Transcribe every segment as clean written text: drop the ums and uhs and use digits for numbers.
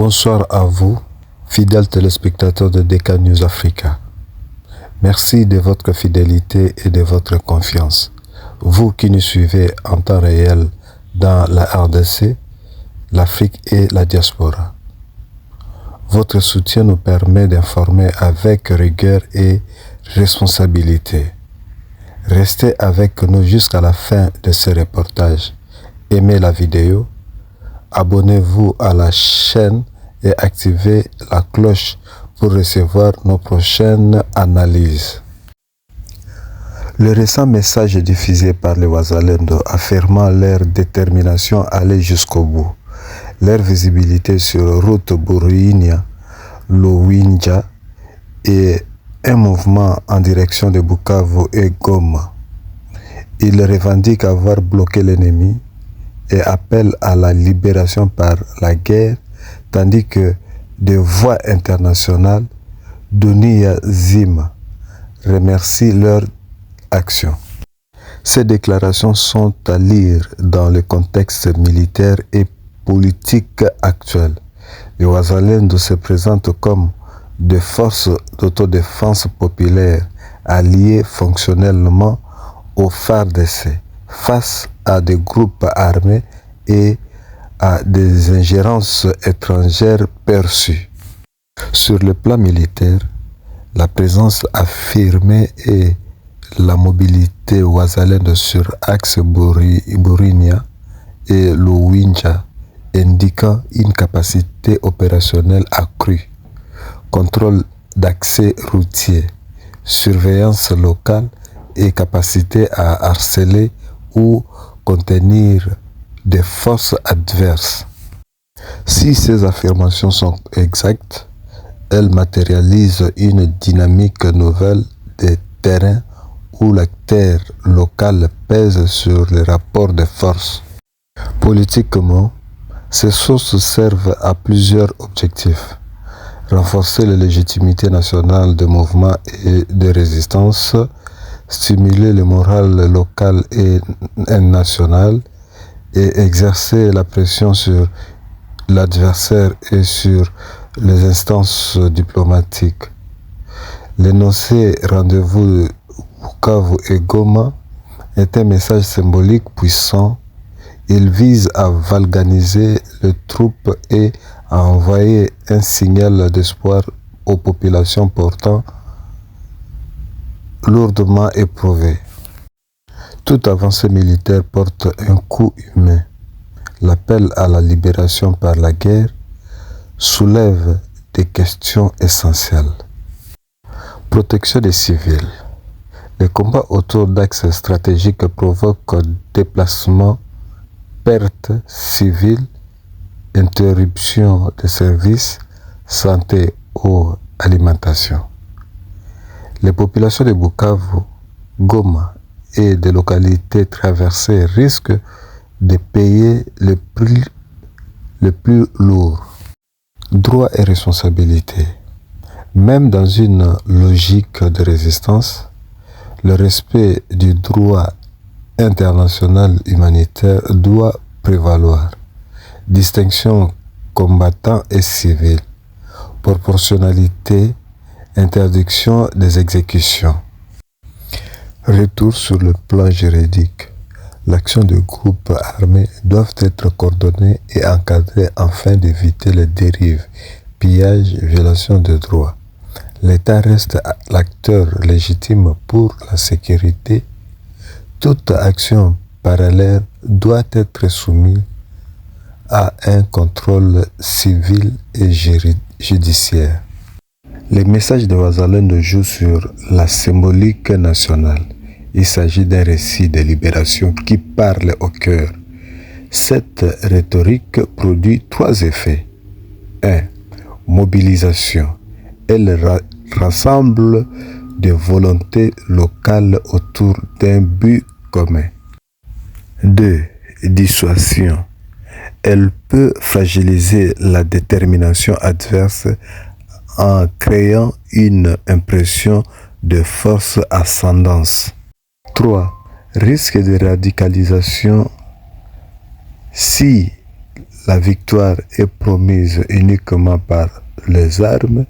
Bonsoir à vous, fidèles téléspectateurs de DK News Africa. Merci de votre fidélité et de votre confiance. Vous qui nous suivez en temps réel dans la RDC, l'Afrique et la diaspora. Votre soutien nous permet d'informer avec rigueur et responsabilité. Restez avec nous jusqu'à la fin de ce reportage. Aimez la vidéo, abonnez-vous à la chaîne et activez la cloche pour recevoir nos prochaines analyses. Le récent message diffusé par les Wazalendo affirmant leur détermination à aller jusqu'au bout, leur visibilité sur route Buruinia-Luwinja et un mouvement en direction de Bukavu et Goma. Ils revendiquent avoir bloqué l'ennemi et appellent à la libération par la guerre, tandis que des voix internationales, Dunia Zima, remercient leur action. Ces déclarations sont à lire dans le contexte militaire et politique actuel. Les Wazalendo se présentent comme des forces d'autodéfense populaire alliées fonctionnellement au FARDC face à des groupes armés et à des ingérences étrangères perçues. Sur le plan militaire, la présence affirmée et la mobilité Wazalendo sur axe Buruinia et Luwinja indiquant une capacité opérationnelle accrue, contrôle d'accès routier, surveillance locale et capacité à harceler ou contenir des forces adverses. Si ces affirmations sont exactes, elles matérialisent une dynamique nouvelle des terrains où l'acteur local pèse sur les rapports de force. Politiquement, ces sources servent à plusieurs objectifs. Renforcer la légitimité nationale des mouvements et de résistance, stimuler le moral local et national et exercer la pression sur l'adversaire et sur les instances diplomatiques. L'énoncé rendez-vous Bukavu et Goma est un message symbolique puissant. Il vise à galvaniser les troupes et à envoyer un signal d'espoir aux populations pourtant lourdement éprouvées. Toute avancée militaire porte un coût humain. L'appel à la libération par la guerre soulève des questions essentielles. Protection des civils. Les combats autour d'axes stratégiques provoquent déplacements, pertes civiles, interruption de services, santé ou alimentation. Les populations de Bukavu, Goma et des localités traversées risquent de payer le prix le plus lourd. Droits et responsabilités. Même dans une logique de résistance, le respect du droit international humanitaire doit prévaloir. Distinction combattants et civils. Proportionnalité. Interdiction des exécutions. Retour sur le plan juridique. L'action de groupes armés doivent être coordonnées et encadrées afin d'éviter les dérives, pillages, violations de droits. L'État reste l'acteur légitime pour la sécurité. Toute action parallèle doit être soumise à un contrôle civil et judiciaire. Les messages de Wazalendo jouent sur la symbolique nationale. Il s'agit d'un récit de libération qui parle au cœur. Cette rhétorique produit trois effets. 1. Mobilisation. Elle rassemble des volontés locales autour d'un but commun. 2. Dissuasion. Elle peut fragiliser la détermination adverse en créant une impression de force ascendance. 3. Risque de radicalisation. Si la victoire est promise uniquement par les armes,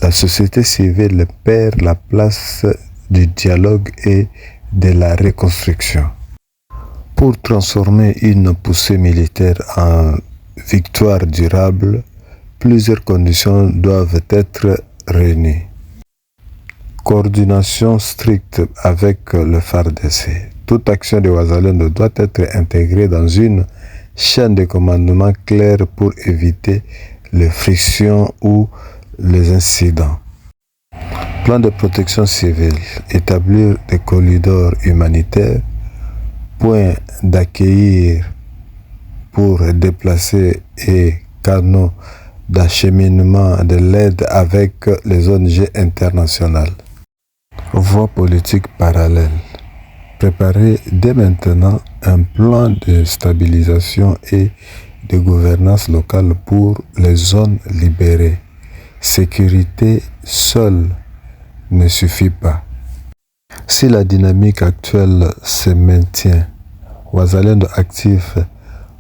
la société civile perd la place du dialogue et de la reconstruction. Pour transformer une poussée militaire en victoire durable, plusieurs conditions doivent être réunies. Coordination stricte avec le FARDC. Toute action de Wazalendo doit être intégrée dans une chaîne de commandement claire pour éviter les frictions ou les incidents. Plan de protection civile. Établir des corridors humanitaires, points d'accueil pour déplacer et canaux d'acheminement de l'aide avec les ONG internationales. Voie politique parallèle. Préparer dès maintenant un plan de stabilisation et de gouvernance locale pour les zones libérées. Sécurité seule ne suffit pas. Si la dynamique actuelle se maintient, Wazalendo active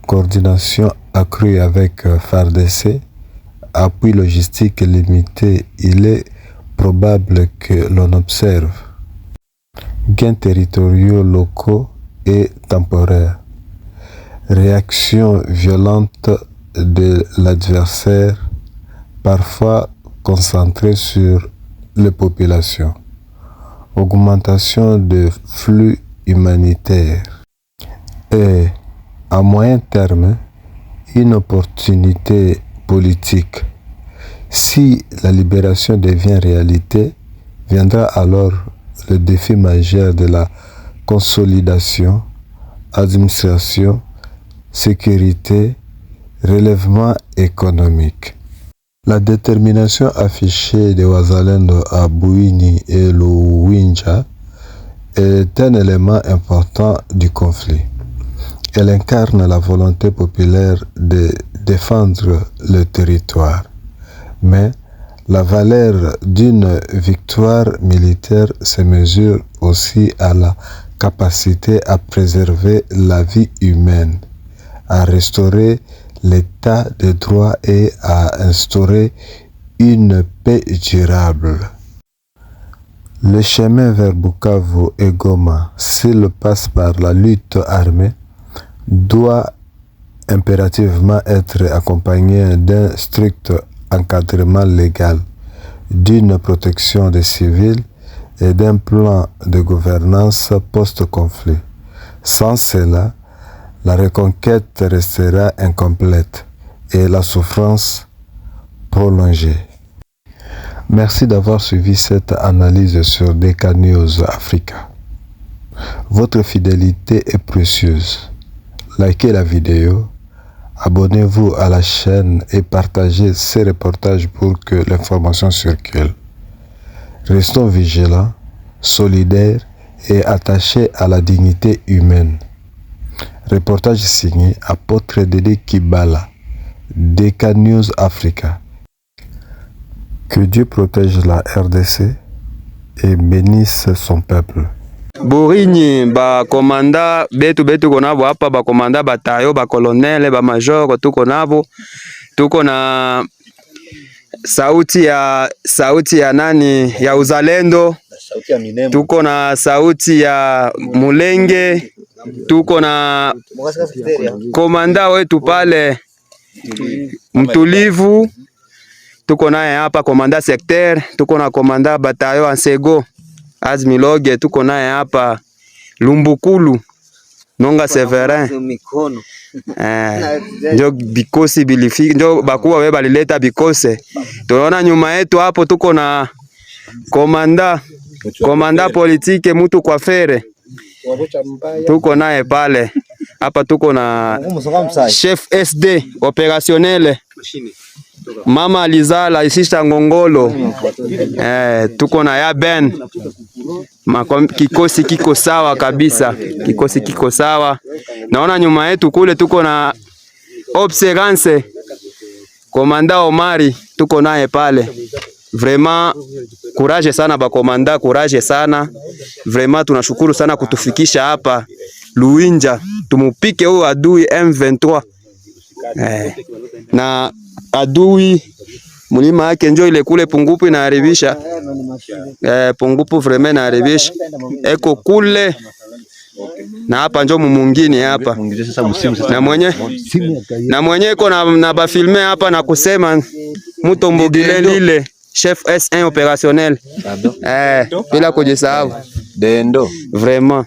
coordination accrue avec FARDC, appui logistique limité, il est probable que l'on observe gains territoriaux locaux et temporaires, réaction violente de l'adversaire, parfois concentrée sur les populations, augmentation de flux humanitaires et, à moyen terme, une opportunité politique. Si la libération devient réalité, viendra alors le défi majeur de la consolidation, administration, sécurité, relèvement économique. La détermination affichée de Wazalendo à Bouini et Luwinja est un élément important du conflit. Elle incarne la volonté populaire de défendre le territoire. Mais la valeur d'une victoire militaire se mesure aussi à la capacité à préserver la vie humaine, à restaurer l'état de droit et à instaurer une paix durable. Le chemin vers Bukavu et Goma, s'il passe par la lutte armée, doit impérativement être accompagné d'un strict encadrement légal, d'une protection des civils et d'un plan de gouvernance post-conflit. Sans cela, la reconquête restera incomplète et la souffrance prolongée. Merci d'avoir suivi cette analyse sur DK News Africa. Votre fidélité est précieuse. Likez la vidéo, abonnez-vous à la chaîne et partagez ces reportages pour que l'information circule. Restons vigilants, solidaires et attachés à la dignité humaine. Reportage signé Apôtre Dédé Kibala, DK News Africa. Que Dieu protège la RDC et bénisse son peuple. Burinyi ba komanda betu konabo hapa, ba komanda batayo, ba kolonele, ba majoro tuko nabo. Tuko na sauti ya nani ya uzalendo, tuko na sauti ya Mulenge, tuko na komanda wetu pale mtulivu, tuko naye hapa komanda secteur, tuko na komanda batayo Ansego Azmiloge, tuko naye hapa Lumbukulu Nonga Severin. Njo bikosi bilifika, njo bakuwa we balileta bikose. Tunaona nyuma yetu hapo tuko na komanda politike mutu kwa fere, tuko naye pale hapa. Tuko na chef SD opérationnel Mama Alizala Isisha Ngongolo. Tuko na ya Ben. Kikosi kiko sawa kabisa. Kikosi kiko sawa. Naona nyuma yetu kule tuko na Observance Komanda Omari, tuko naye pale. Vraiment courage sana ba komanda, courage sana. Vraiment tunashukuru sana kutufikisha hapa Luwinja. Tumupike huyo adui M23. Na adui mulima yake njo ile kule pungupu inaharibisha. Pungupu vraiment inaharibisha. Eko kule na hapa njo mumungini hapa. Na mwenye iko na ba filmer hapa na kusema Mutombogile lile chef S1 opérationnel. Bila kujisahau. Dendo. Vraiment.